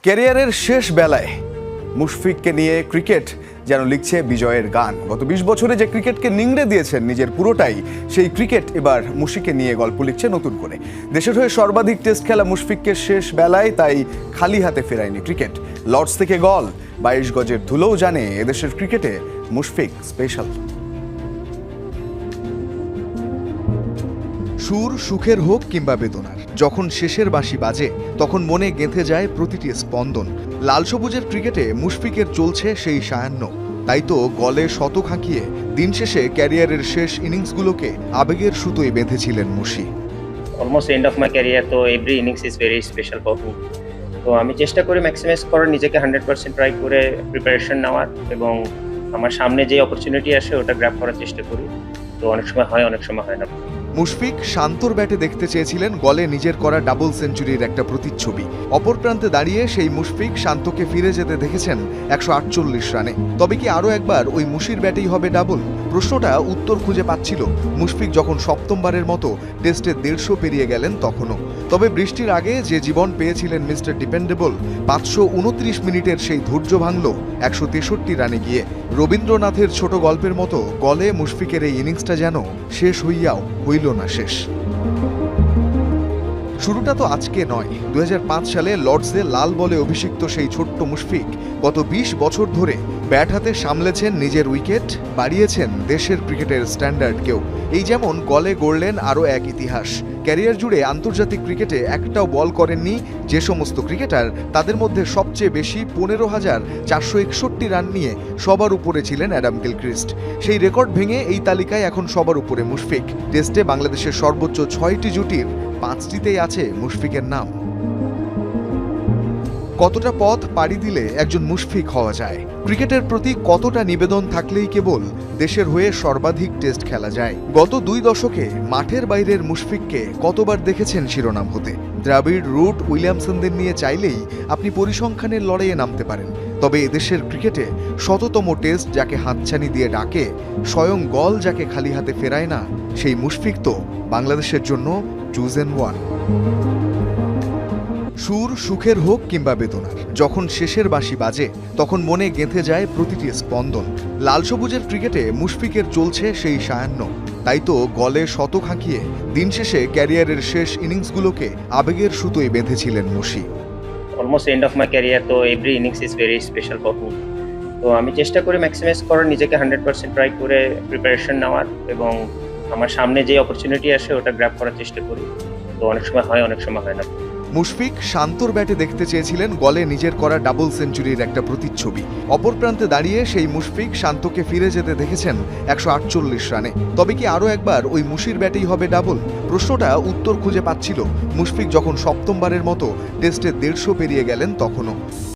ক্যারিয়ারের শেষ বেলায় মুশফিককে নিয়ে ক্রিকেট যেন লিখছে বিজয়ের গান। গত ২০ বছরে যে ক্রিকেটকে নিংড়ে দিয়েছেন নিজের পুরোটাই, সেই ক্রিকেট এবার মুশিকে নিয়ে গল্প লিখছে নতুন করে। দেশের হয়ে সর্বাধিক টেস্ট খেলা মুশফিককে শেষ বেলায়, তাই খালি হাতে ফেরায়নি ক্রিকেট। লর্ডস থেকে গল ২২ গজের ধুলোও জানে এদেশের ক্রিকেটে মুশফিক স্পেশাল। সুর সুখের হোক কিংবা বেদনার, যখন শেষের বাঁশি বাজে তখন মনে গেঁথে যায় প্রতিটি স্পন্দন। লাল সবুজের ক্রিকেটে মুশফিকের চলছে সেই সায়ান্ন। তাই তো গলে শতক হাঁকিয়ে দিন শেষে ক্যারিয়ারের শেষ ইনিংসগুলোকে আবেগের সুতোয় বেঁধেছিলেন Mushi. Almost end of my career, তো every innings is very special for me. তো আমি চেষ্টা করি ম্যাক্সিমাইজ করার, নিজেকে 100% ট্রাই করে প্রিপারেশন নেওয়ার, এবং আমার সামনে যে অপরচুনিটি আসে ওটা গ্র্যাব করার চেষ্টা করি। তো অনেক সময় হয়, অনেক সময় হয় না। মুশফিক শান্তর ব্যাটে দেখতে চেয়েছিলেন গলে নিজের করা ডাবল সেঞ্চুরির একটা প্রতিচ্ছবি। অপর প্রান্তে দাঁড়িয়ে সেই মুশফিক শান্তকে ফিরে যেতে দেখেছেন ১৪৮ রানে। তবে কি আরও একবার ওই মুশির ব্যাটেই হবে ডাবল? প্রশ্নটা উত্তর খুঁজে পাচ্ছিল মুশফিক যখন সপ্তমবারের মতো টেস্টে ১৫০ পেরিয়ে গেলেন তখনও। তবে বৃষ্টির আগে যে জীবন পেয়েছিলেন মিস্টার ডিপেন্ডেবল, ৫২৯ মিনিটের সেই ধৈর্য ভাঙল ১৬৩ রানে গিয়ে। রবীন্দ্রনাথের ছোট গল্পের মতো গলে মুশফিকের এই ইনিংসটা যেন শেষ হইয়াও হইল না শেষ। শুরুটা তো আজকে নয়, ২০০৫ সালে লর্ডসে লাল বলে অভিষিক্ত সেই ছোট্ট মুশফিক গত ২০ বছর ধরে ব্যাট হাতে সামলেছেন নিজের উইকেট, বাড়িয়েছেন দেশের ক্রিকেটের স্ট্যান্ডার্ডকেও। এই যেমন গলে গড়লেন আরও এক ইতিহাস। ক্যারিয়ার জুড়ে আন্তর্জাতিক ক্রিকেটে একটাও বল করেননি যে সমস্ত ক্রিকেটার, তাদের মধ্যে সবচেয়ে বেশি ১৫,৪৬১ রান নিয়ে সবার উপরে ছিলেন অ্যাডাম গিলক্রিস্ট। সেই রেকর্ড ভেঙে এই তালিকায় এখন সবার উপরে মুশফিক। টেস্টে বাংলাদেশের সর্বোচ্চ ৬টি জুটির ৫টিতেই আছে মুশফিকের নাম। কতটা পথ পাড়ি দিলে একজন মুশফিক হওয়া যায়? ক্রিকেটের প্রতি কতটা নিবেদন থাকলেই কেবল দেশের হয়ে সর্বাধিক টেস্ট খেলা যায়? গত ২ দশকে মাঠের বাইরের মুশফিককে কতবার দেখেছেন শিরোনাম হতে? দ্রাবিড়, রুট, উইলিয়ামসনদের নিয়ে চাইলেই আপনি পরিসংখ্যানের লড়াইয়ে নামতে পারেন। তবে এদেশের ক্রিকেটে শততম টেস্ট যাকে হাতছানি দিয়ে ডাকে, স্বয়ং গল যাকে খালি হাতে ফেরায় না, সেই মুশফিক তো বাংলাদেশের জন্য চুজেন ওয়ান। সুর সুখের হোক কিংবা বেদনার, যখন শেষের বাঁশি বাজে তখন মনে গেঁথে যায় প্রতিটি স্পন্দন। লাল সবুজের ক্রিকেটে মুশফিকের চলছে সেই সায়ান্ন। তাই তো গলে শতক হাঁকিয়ে দিন শেষে ক্যারিয়ারের শেষ ইনিংসগুলোকে আবেগের সুতোয় বেঁধেছিলেন Mushi. Almost end of my career, তো every innings is very special for me. তো আমি চেষ্টা করি ম্যাক্সিমাইজ করার, নিজেকে 100% ট্রাই করে প্রিপারেশন নেওয়ার, এবং আমার সামনে যে অপরচুনিটি আসে ওটা গ্র্যাব করার চেষ্টা করি। তো অনেক সময় হয়, অনেক সময় হয় না। মুশফিক শান্তর ব্যাটে দেখতে চেয়েছিলেন গলে নিজের করা ডাবল সেঞ্চুরির একটা প্রতিচ্ছবি। অপর প্রান্তে দাঁড়িয়ে সেই মুশফিক শান্তকে ফিরে যেতে দেখেছেন ১৪৮ রানে। তবে কি আরও একবার ওই মুশির ব্যাটেই হবে ডাবল? প্রশ্নটা উত্তর খুঁজে পাচ্ছিল মুশফিক যখন সপ্তমবারের মতো টেস্টে ১৫০ পেরিয়ে গেলেন তখনও।